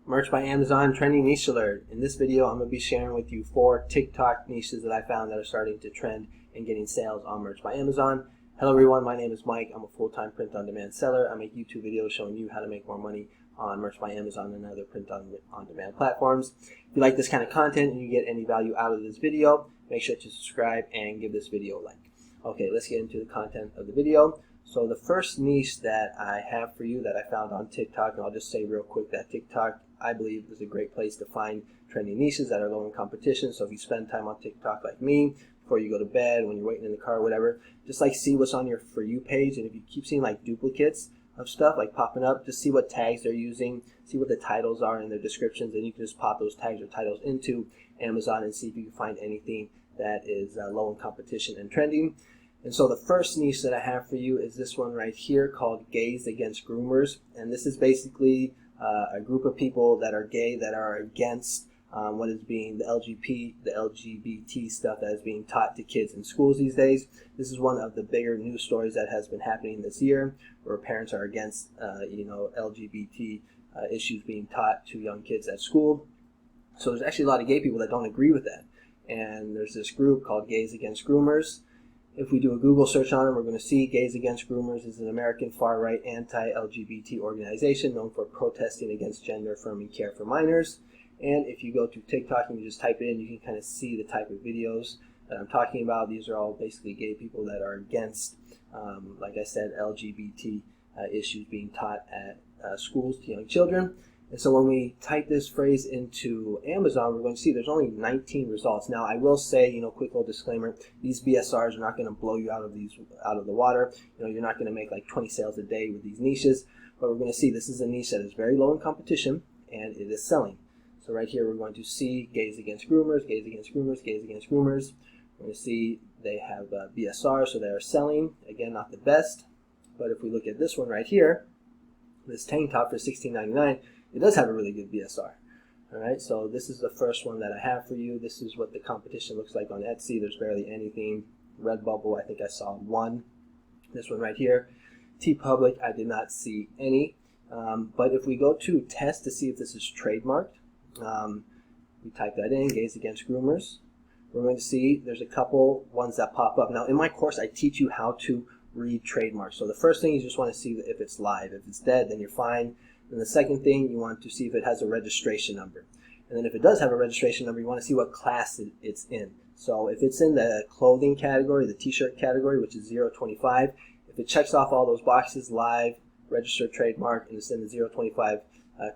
Merch by Amazon Trending Niche Alert. In this video, I'm going to be sharing with you 4 TikTok niches that I found that are starting to trend and getting sales on Merch by Amazon. Hello everyone, my name is Mike. I'm a full-time print-on-demand seller. I make YouTube videos showing you how to make more money on Merch by Amazon and other print-on-demand platforms. If you like this kind of content and you get any value out of this video, make sure to subscribe and give this video a like. Okay, let's get into the content of the video. So the first niche that I have for you that I found on TikTok, and I'll just say real quick that TikTok, I believe, is a great place to find trending niches that are low in competition. So if you spend time on TikTok like me, before you go to bed, when you're waiting in the car, whatever, just like see what's on your For You page. And if you keep seeing like duplicates of stuff like popping up, just see what tags they're using, see what the titles are in their descriptions, and you can just pop those tags or titles into Amazon and see if you can find anything that is low in competition and trending. And so the first niche that I have for you is this one right here called Gays Against Groomers. And this is basically a group of people that are gay that are against what is being the LGBT stuff that is being taught to kids in schools these days. This is one of the bigger news stories that has been happening this year, where parents are against LGBT issues being taught to young kids at school. So there's actually a lot of gay people that don't agree with that. And there's this group called Gays Against Groomers. If we do a Google search on them, we're going to see Gays Against Groomers is an American far-right anti-LGBT organization known for protesting against gender-affirming care for minors. And if you go to TikTok and you just type it in, you can kind of see the type of videos that I'm talking about. These are all basically gay people that are against, like I said, LGBT issues being taught at schools to young children. And so when we type this phrase into Amazon, we're going to see there's only 19 results. Now, I will say, quick little disclaimer, these BSRs are not going to blow you out of the water. You're not going to make like 20 sales a day with these niches, but we're going to see this is a niche that is very low in competition and it is selling. So right here, we're going to see Gays Against Groomers, Gays Against Groomers, Gays Against Groomers. We're going to see they have BSR, so they are selling. Again, not the best, but if we look at this one right here, this tank top for $16.99, it does have a really good BSR. All right, so this is the first one that I have for you. This is what the competition looks like on Etsy. There's barely anything. Redbubble, I think I saw one. This one right here. TeePublic, I did not see any. But if we go to test to see if this is trademarked, we type that in, Gays Against Groomers. We're going to see there's a couple ones that pop up. Now, in my course, I teach you how to read trademarks. So the first thing you just want to see if it's live. If it's dead, then you're fine. And the second thing, you want to see if it has a registration number. And then if it does have a registration number, you want to see what class it's in. So if it's in the clothing category, the t-shirt category, which is 025, if it checks off all those boxes, live, registered trademark, and it's in the 025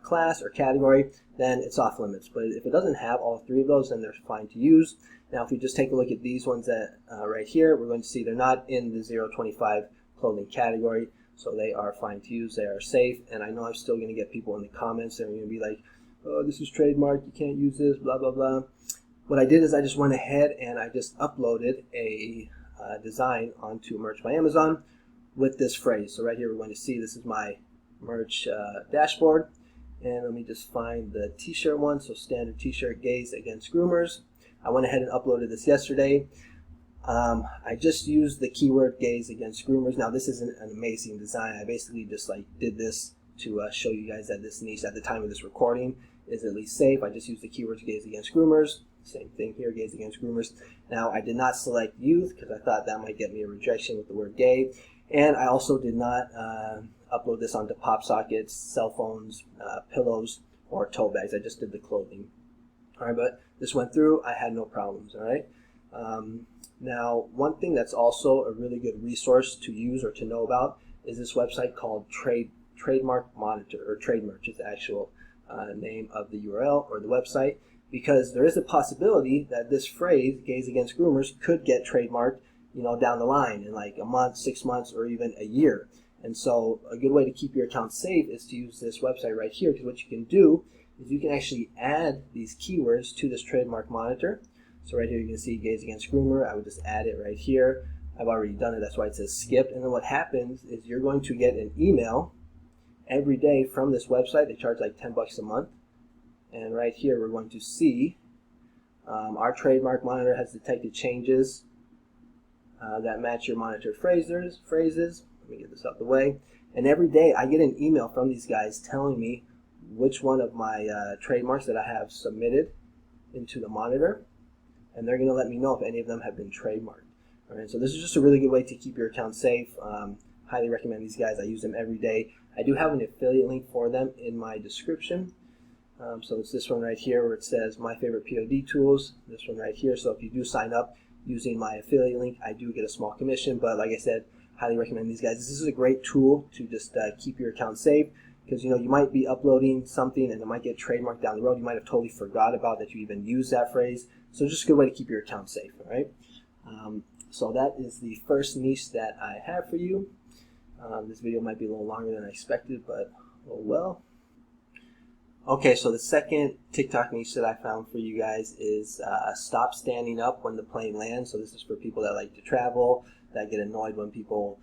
class or category, then it's off limits. But if it doesn't have all 3 of those, then they're fine to use. Now, if we just take a look at these ones that right here, we're going to see they're not in the 025 clothing category. So they are fine to use, they are safe, and I know I'm still going to get people in the comments that are going to be like, oh, this is trademark, you can't use this, blah, blah, blah. What I did is I just went ahead and I just uploaded a design onto Merch by Amazon with this phrase. So right here we're going to see this is my merch dashboard, and let me just find the t-shirt one, so standard t-shirt, Gays Against Groomers. I went ahead and uploaded this yesterday. I just used the keyword Gays Against Groomers. Now this is an amazing design. I basically just did this to show you guys that this niche at the time of this recording is at least safe. I just used the keywords Gays Against Groomers. Same thing here, Gays Against Groomers. Now I did not select youth because I thought that might get me a rejection with the word gay. And I also did not upload this onto pop sockets, cell phones, pillows, or tote bags. I just did the clothing. All right, but this went through. I had no problems. All right. Now, one thing that's also a really good resource to use or to know about is this website called Trademark Monitor, or TradeMerch is the actual name of the URL or the website, because there is a possibility that this phrase, Gays Against Groomers, could get trademarked, down the line in like a month, 6 months, or even a year. And so a good way to keep your account safe is to use this website right here, because what you can do is you can actually add these keywords to this Trademark Monitor. So right here you can see Gays Against Groomer. I would just add it right here. I've already done it, that's why it says skipped. And then what happens is you're going to get an email every day from this website. They charge like 10 bucks a month. And right here we're going to see our Trademark Monitor has detected changes that match your monitored phrases. Let me get this out the way. And every day I get an email from these guys telling me which one of my trademarks that I have submitted into the monitor, and they're going to let me know if any of them have been trademarked. All right, so this is just a really good way to keep your account safe. Highly recommend these guys. I use them every day. I do have an affiliate link for them in my description. So it's this one right here where it says my favorite POD tools, this one right here. So if you do sign up using my affiliate link, I do get a small commission, but like I said, highly recommend these guys. This is a great tool to just keep your account safe, because you might be uploading something and it might get trademarked down the road. You might have totally forgot about that you even used that phrase. So just a good way to keep your account safe, all right? So that is the first niche that I have for you. This video might be a little longer than I expected, but oh well. Okay, so the second TikTok niche that I found for you guys is stop standing up when the plane lands. So this is for people that like to travel, that get annoyed when people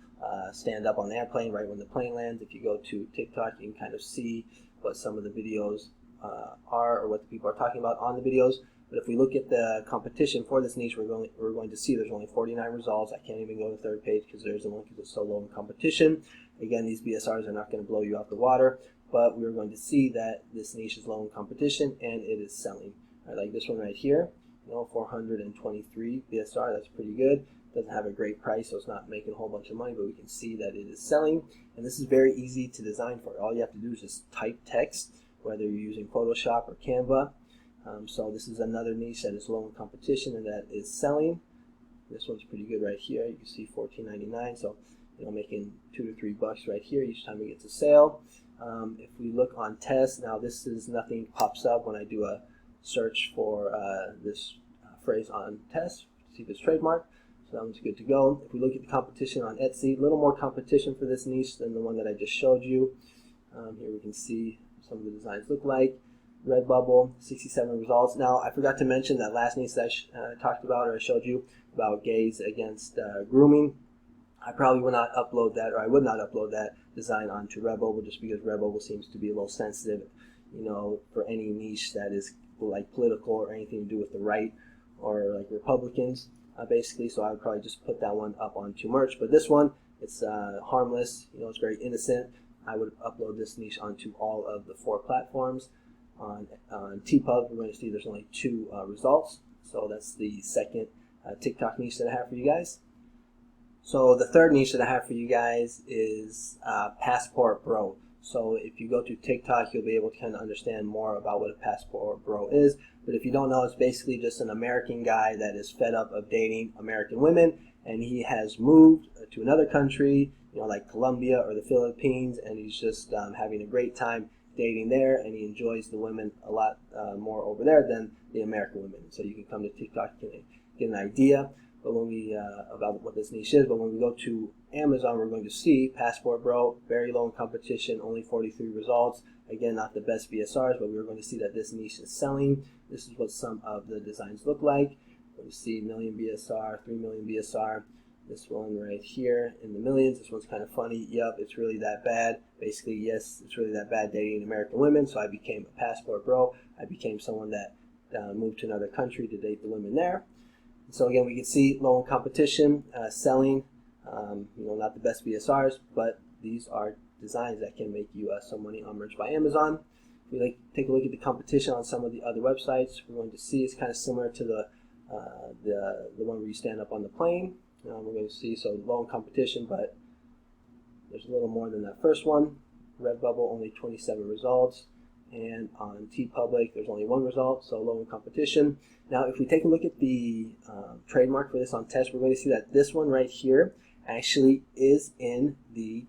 stand up on the airplane right when the plane lands. If you go to TikTok, you can kind of see what some of the videos are, or what the people are talking about on the videos. But if we look at the competition for this niche, we're going to see there's only 49 results. I can't even go to the third page because there's a link because it's so low in competition. Again, these BSRs are not going to blow you out the water, but we're going to see that this niche is low in competition and it is selling. All right, like this one right here, 423 BSR, that's pretty good. Doesn't have a great price, so it's not making a whole bunch of money, but we can see that it is selling. And this is very easy to design for. All you have to do is just type text, whether you're using Photoshop or Canva. So this is another niche that is low in competition and that is selling. This one's pretty good right here. You can see $14.99, so making $2 to $3 right here each time it gets a sale. If we look on test, now this is nothing pops up when I do a search for this phrase on test, see if it's trademarked. So that one's good to go. If we look at the competition on Etsy, a little more competition for this niche than the one that I just showed you. Here we can see some of the designs look like. Redbubble, 67 results. Now, I forgot to mention that last niche that I talked about, or I showed you about gays against grooming. I probably would not upload that, or I would not upload that design onto Redbubble, just because Redbubble seems to be a little sensitive, for any niche that is like political or anything to do with the right or like Republicans, basically. So I would probably just put that one up onto merch. But this one, it's harmless. It's very innocent. I would upload this niche onto all of the 4 platforms. On TPub, we're going to see there's only 2 results. So that's the second TikTok niche that I have for you guys. So the third niche that I have for you guys is Passport Bro. So if you go to TikTok, you'll be able to kind of understand more about what a Passport Bro is. But if you don't know, it's basically just an American guy that is fed up of dating American women, and he has moved to another country, like Colombia or the Philippines, and he's just having a great time dating there, and he enjoys the women a lot more over there than the American women. So you can come to TikTok and get an idea but when we about what this niche is. But when we go to Amazon, we're going to see Passport Bro, very low in competition, only 43 results. Again, not the best BSRs, but we're going to see that this niche is selling. This is what some of the designs look like. We're going to see million BSR, 3 million BSR. This one right here in the millions. This one's kind of funny. Yep, it's really that bad. Basically, yes, it's really that bad dating American women. So I became a Passport Bro. I became someone that moved to another country to date the women there. And so again, we can see low in competition, selling. Not the best BSRs, but these are designs that can make you some money on Merch by Amazon. If we take a look at the competition on some of the other websites, we're going to see it's kind of similar to the one where you stand up on the plane. We're going to see, so low in competition, but there's a little more than that first one. Redbubble, only 27 results. And on TeePublic, there's only 1 result, so low in competition. Now, if we take a look at the trademark for this on test, we're going to see that this one right here actually is in the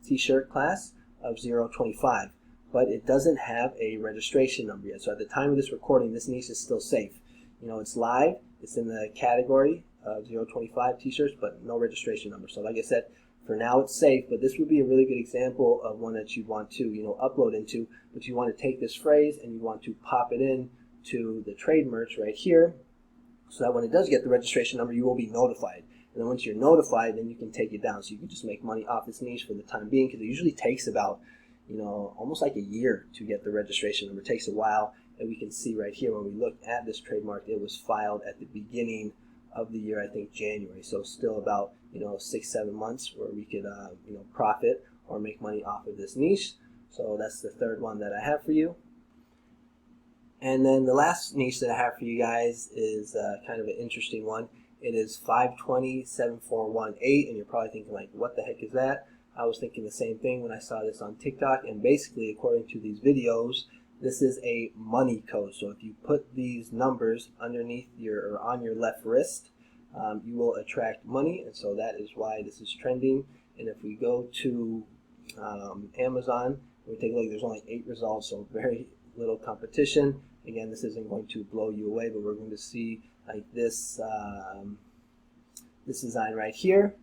t-shirt class of 025, but it doesn't have a registration number yet. So at the time of this recording, this niche is still safe. It's live, it's in the category of 025 t-shirts, but no registration number. So like I said, for now it's safe, but this would be a really good example of one that you want to upload into, but you want to take this phrase and you want to pop it in to the trade merch right here, so that when it does get the registration number, you will be notified. And then once you're notified, then you can take it down. So you can just make money off this niche for the time being, because it usually takes about, almost like a year to get the registration number. It takes a while, and we can see right here when we look at this trademark, it was filed at the beginning of the year, I think January. So still about 6-7 months where we could profit or make money off of this niche. So that's the third one that I have for you. And then the last niche that I have for you guys is kind of an interesting one. It is 520-7418, and you're probably thinking like, what the heck is that? I was thinking the same thing when I saw this on TikTok, and basically, according to these videos, this is a money code. So if you put these numbers underneath or on your left wrist, you will attract money, and so that is why this is trending. And if we go to Amazon, we take a look, there's only 8 results, so very little competition. Again, this isn't going to blow you away, but we're going to see like this this design right here.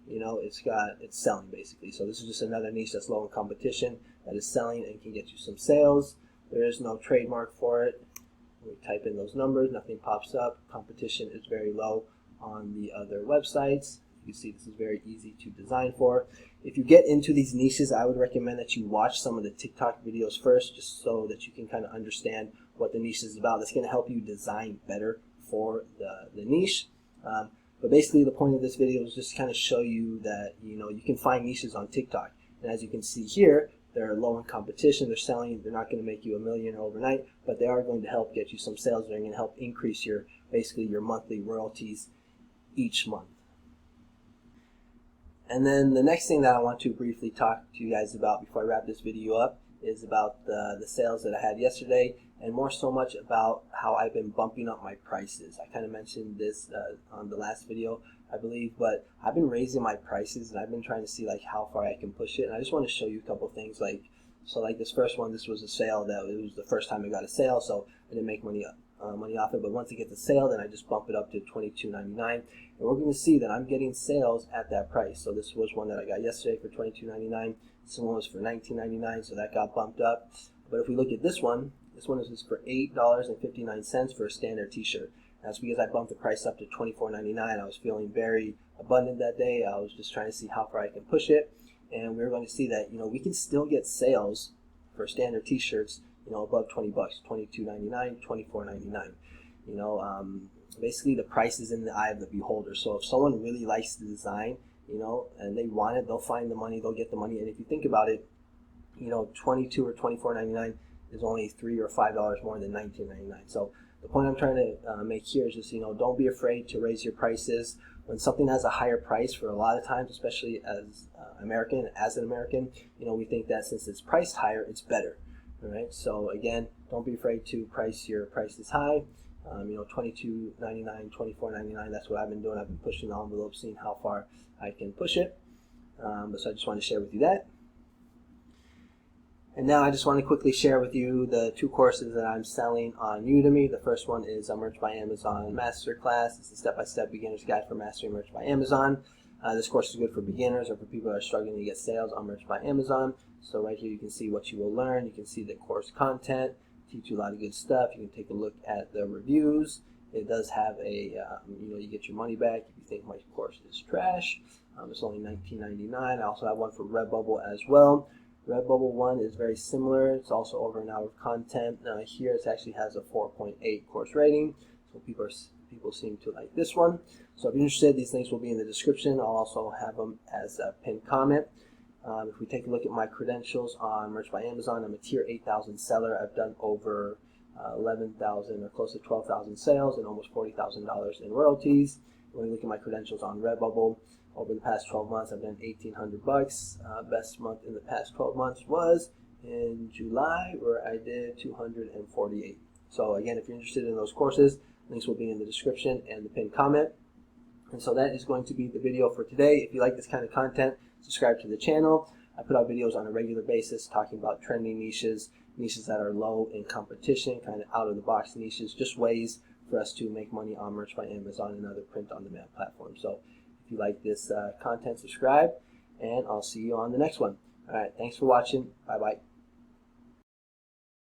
You know, it's selling basically. So this is just another niche that's low in competition that is selling and can get you some sales. There is no trademark for it. We type in those numbers, nothing pops up. Competition is very low on the other websites. You see this is very easy to design for. If you get into these niches, I would recommend that you watch some of the TikTok videos first, just so that you can kind of understand what the niche is about. That's going to help you design better for the niche. But basically the point of this video is just kind of show you that, you know, you can find niches on TikTok. And as you can see here, they're low in competition. They're selling. They're not going to make you a millionaire overnight, but they are going to help get you some sales. They're going to help increase basically your monthly royalties each month. And then the next thing that I want to briefly talk to you guys about before I wrap this video up is about the sales that I had yesterday, and more so much about how I've been bumping up my prices. I kind of mentioned this on the last video, I believe, but I've been raising my prices, and I've been trying to see like how far I can push it. And I just want to show you a couple things. Like this first one, this was a sale that it was the first time I got a sale, so I didn't make money off it. But once I get the sale, then I just bump it up to $22.99, and we're going to see that I'm getting sales at that price. So this was one that I got yesterday for $22.99. This one was for $19.99, so that got bumped up. But if we look at this one is for $8.59 for a standard t-shirt. That's because I bumped the price up to $24.99. I was feeling very abundant that day. I was just trying to see how far I can push it. And we're going to see that, you know, we can still get sales for standard t-shirts, you know, above $20, $22.99, $24.99. You know, basically the price is in the eye of the beholder. So if someone really likes the design, you know, and they want it, they'll find the money, they'll get the money. And if you think about it, you know, $22 or $24.99 is only $3 or $5 more than $19.99. So the point I'm trying to make here is just, you know, don't be afraid to raise your prices. When something has a higher price, for a lot of times, especially as an American, you know, we think that since it's priced higher, it's better. All right. So again, don't be afraid to price your prices high. You know, $22.99, $24.99. That's what I've been doing. I've been pushing the envelope, seeing how far I can push it. So I just want to share with you that. And now I just want to quickly share with you the 2 courses that I'm selling on Udemy. The first one is a Merch by Amazon Masterclass. It's a step-by-step beginner's guide for mastering Merch by Amazon. This course is good for beginners or for people that are struggling to get sales on Merch by Amazon. So right here you can see what you will learn. You can see the course content, teach you a lot of good stuff. You can take a look at the reviews. It does have a, you know, you get your money back if you think my course is trash. It's only $19.99. I also have one for Redbubble as well. Redbubble one is very similar. It's also over an hour of content. Here it actually has a 4.8 course rating, so people seem to like this one. So if you're interested, these links will be in the description. I'll also have them as a pinned comment. If we take a look at my credentials on Merch by Amazon, I'm a tier 8,000 seller. I've done over 11,000 or close to 12,000 sales and almost $40,000 in royalties. When we look at my credentials on Redbubble, over the past 12 months, I've done $1,800. Best month in the past 12 months was in July, where I did 248. So again, if you're interested in those courses, links will be in the description and the pinned comment. And so that is going to be the video for today. If you like this kind of content, subscribe to the channel. I put out videos on a regular basis talking about trending niches that are low in competition, kind of out of the box niches, just ways for us to make money on Merch by Amazon and other print-on-demand platforms. So if you like this content, subscribe, and I'll see you on the next one. All right, thanks for watching. Bye-bye.